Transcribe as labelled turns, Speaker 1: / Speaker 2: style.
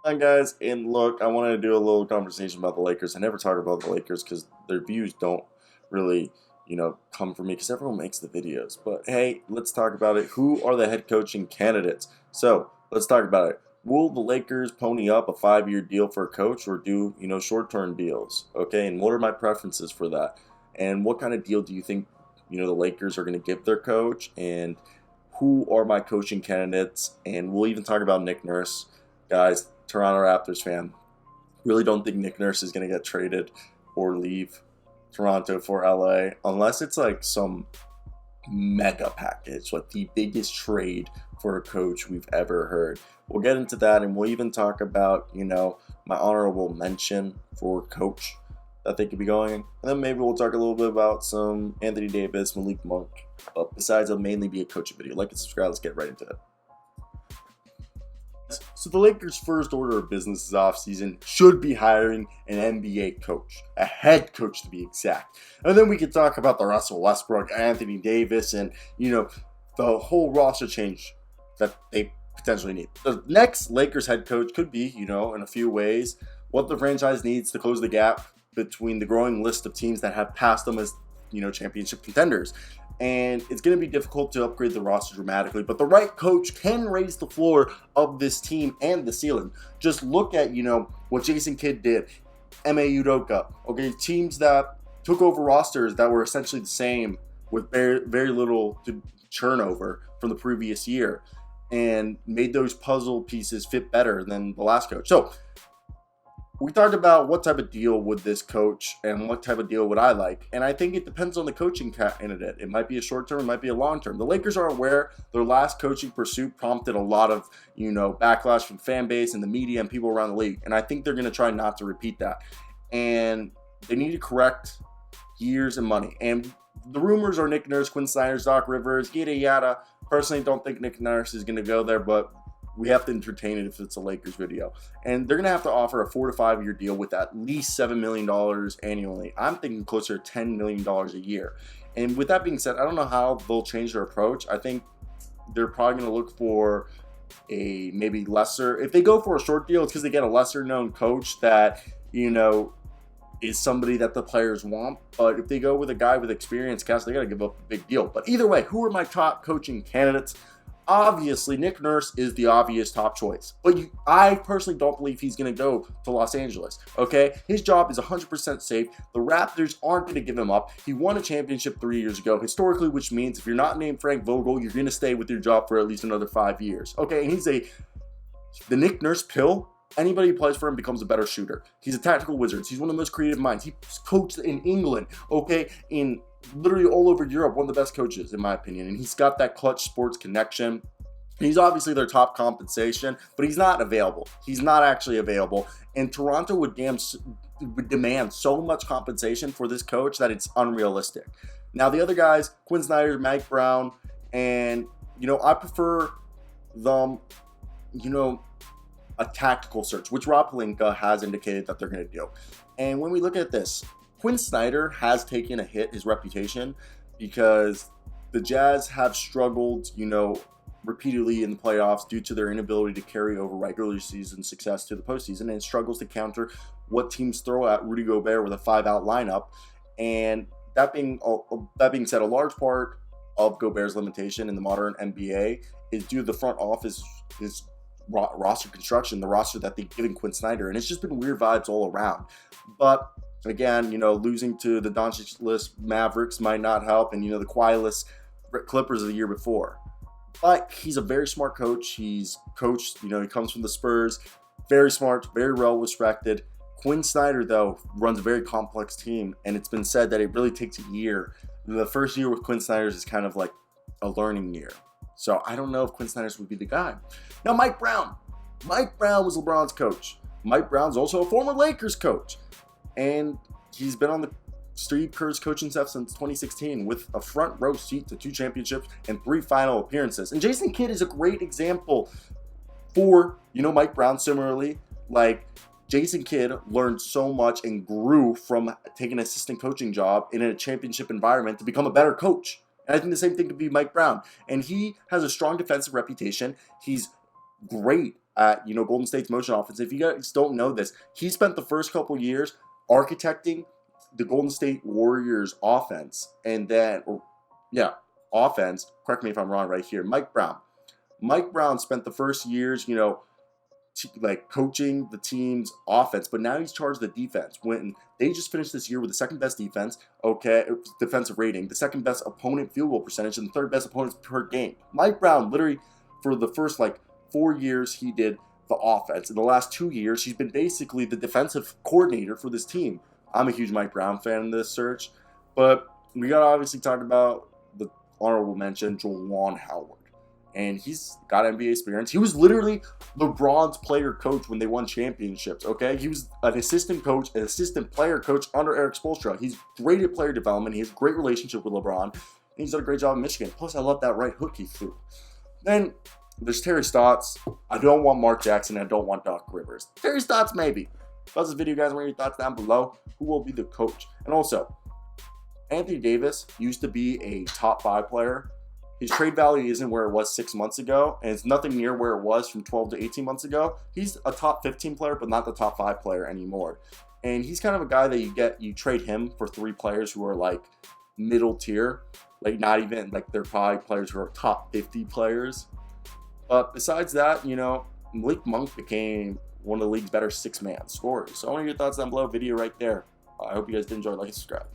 Speaker 1: Hi guys, and look, I wanted to do a little conversation about the Lakers. I never talk about the Lakers because their views don't really, come from me because everyone makes the videos. But hey, let's talk about it. Who are the head coaching candidates? So let's talk about it. Will the Lakers pony up a 5-year deal for a coach or do, short-term deals? Okay, and what are my preferences for that? And what kind of deal do you think, the Lakers are going to give their coach? And who are my coaching candidates? And we'll even talk about Nick Nurse. Guys, Toronto Raptors fan, really don't think Nick Nurse is going to get traded or leave Toronto for LA unless it's like some mega package, like the biggest trade for a coach we've ever heard. We'll get into that and we'll even talk about, my honorable mention for coach that they could be going. And then maybe we'll talk a little bit about some Anthony Davis, Malik Monk. But besides, it'll mainly be a coaching video. Like and subscribe. Let's get right into it. So the Lakers' first order of business this offseason should be hiring an NBA coach, a head coach to be exact. And then we could talk about the Russell Westbrook, Anthony Davis, and, the whole roster change that they potentially need. The next Lakers head coach could be, in a few ways, what the franchise needs to close the gap between the growing list of teams that have passed them as, championship contenders. And it's going to be difficult to upgrade the roster dramatically, but the right coach can raise the floor of this team and the ceiling. Just look at, what Jason Kidd did, Ime Udoka, okay, teams that took over rosters that were essentially the same with very little to turnover from the previous year and made those puzzle pieces fit better than the last coach. So we talked about what type of deal would this coach and what type of deal would I like. And I think it depends on the coaching candidate. It might be a short term, it might be a long term. The Lakers are aware their last coaching pursuit prompted a lot of, backlash from fan base and the media and people around the league. And I think they're going to try not to repeat that. And they need to correct years and money. And the rumors are Nick Nurse, Quinn Snyder, Doc Rivers, yada yada. Personally, don't think Nick Nurse is going to go there, but we have to entertain it if it's a Lakers video. And they're going to have to offer a 4 to 5 year deal with at least $7 million annually. I'm thinking closer to $10 million a year. And with that being said, I don't know how they'll change their approach. I think they're probably going to look for a maybe lesser. If they go for a short deal, it's because they get a lesser known coach that, is somebody that the players want. But if they go with a guy with experience, cast, they got to give up a big deal. But either way, who are my top coaching candidates? Obviously, Nick Nurse is the obvious top choice, but I personally don't believe he's going to go to Los Angeles, okay? His job is 100% safe. The Raptors aren't going to give him up. He won a championship 3 years ago, historically, which means if you're not named Frank Vogel, you're going to stay with your job for at least another 5 years, okay? And the Nick Nurse pill. Anybody who plays for him becomes a better shooter. He's a tactical wizard. He's one of the most creative minds. He's coached in England, okay, in literally all over Europe, one of the best coaches, in my opinion. And he's got that clutch sports connection. He's obviously their top compensation, but he's not available. He's not actually available. And Toronto would demand so much compensation for this coach that it's unrealistic. Now, the other guys, Quinn Snyder, Mike Brown, and, I prefer them, a tactical search, which Rob Pelinka has indicated that they're going to do. And when we look at this, Quinn Snyder has taken a hit, his reputation, because the Jazz have struggled, repeatedly in the playoffs due to their inability to carry over regular season success to the postseason, and it struggles to counter what teams throw at Rudy Gobert with a 5-out lineup. And that being said, a large part of Gobert's limitation in the modern NBA is due to the front office, his roster construction, the roster that they've given Quinn Snyder, and it's just been weird vibes all around. But again, losing to the Doncic-less Mavericks might not help, and the Kawhi-less Clippers of the year before. But he's a very smart coach. He's coached, he comes from the Spurs, very smart, very well respected. Quinn Snyder, though, runs a very complex team, and it's been said that it really takes a year. The first year with Quinn Snyder's is kind of like a learning year. So I don't know if Quinn Snyder's would be the guy. Now, Mike Brown. Mike Brown was LeBron's coach. Mike Brown's also a former Lakers coach. And he's been on the Steve Kerr's coaching staff since 2016 with a front row seat to 2 championships and 3 final appearances. And Jason Kidd is a great example for, Mike Brown. Similarly, like Jason Kidd learned so much and grew from taking an assistant coaching job in a championship environment to become a better coach. And I think the same thing could be Mike Brown. And he has a strong defensive reputation. He's great at, Golden State's motion offense. If you guys don't know this, he spent the first couple years architecting the Golden State Warriors offense, and then, offense. Correct me if I'm wrong right here. Mike Brown. Mike Brown spent the first years, coaching the team's offense, but now he's charged the defense. When they just finished this year with the second best defense, defensive rating, the second best opponent field goal percentage, and the third best opponents per game. Mike Brown, literally, for the first 4 years, he did the offense. In the last 2 years, he's been basically the defensive coordinator for this team. I'm a huge Mike Brown fan in this search, but we got to obviously talk about the honorable mention, Juwan Howard. And he's got NBA experience. He was literally LeBron's player coach when they won championships, okay? He was an assistant coach, an assistant player coach under Eric Spoelstra. He's great at player development. He has a great relationship with LeBron. And he's done a great job in Michigan. Plus, I love that right hook he threw. Then there's Terry Stotts. I don't want Mark Jackson. I don't want Doc Rivers. Terry Stotts, maybe. If that's this video, guys, what are your thoughts down below? Who will be the coach? And also, Anthony Davis used to be a top 5 player. His trade value isn't where it was 6 months ago, and it's nothing near where it was from 12 to 18 months ago. He's a top 15 player, but not the top 5 player anymore. And he's kind of a guy that you trade him for 3 players who are middle tier, not even they're probably players who are top 50 players. But besides that, Malik Monk became one of the league's better 6-man scorers. So I want to hear your thoughts down below. Video right there. I hope you guys did enjoy. Like and subscribe.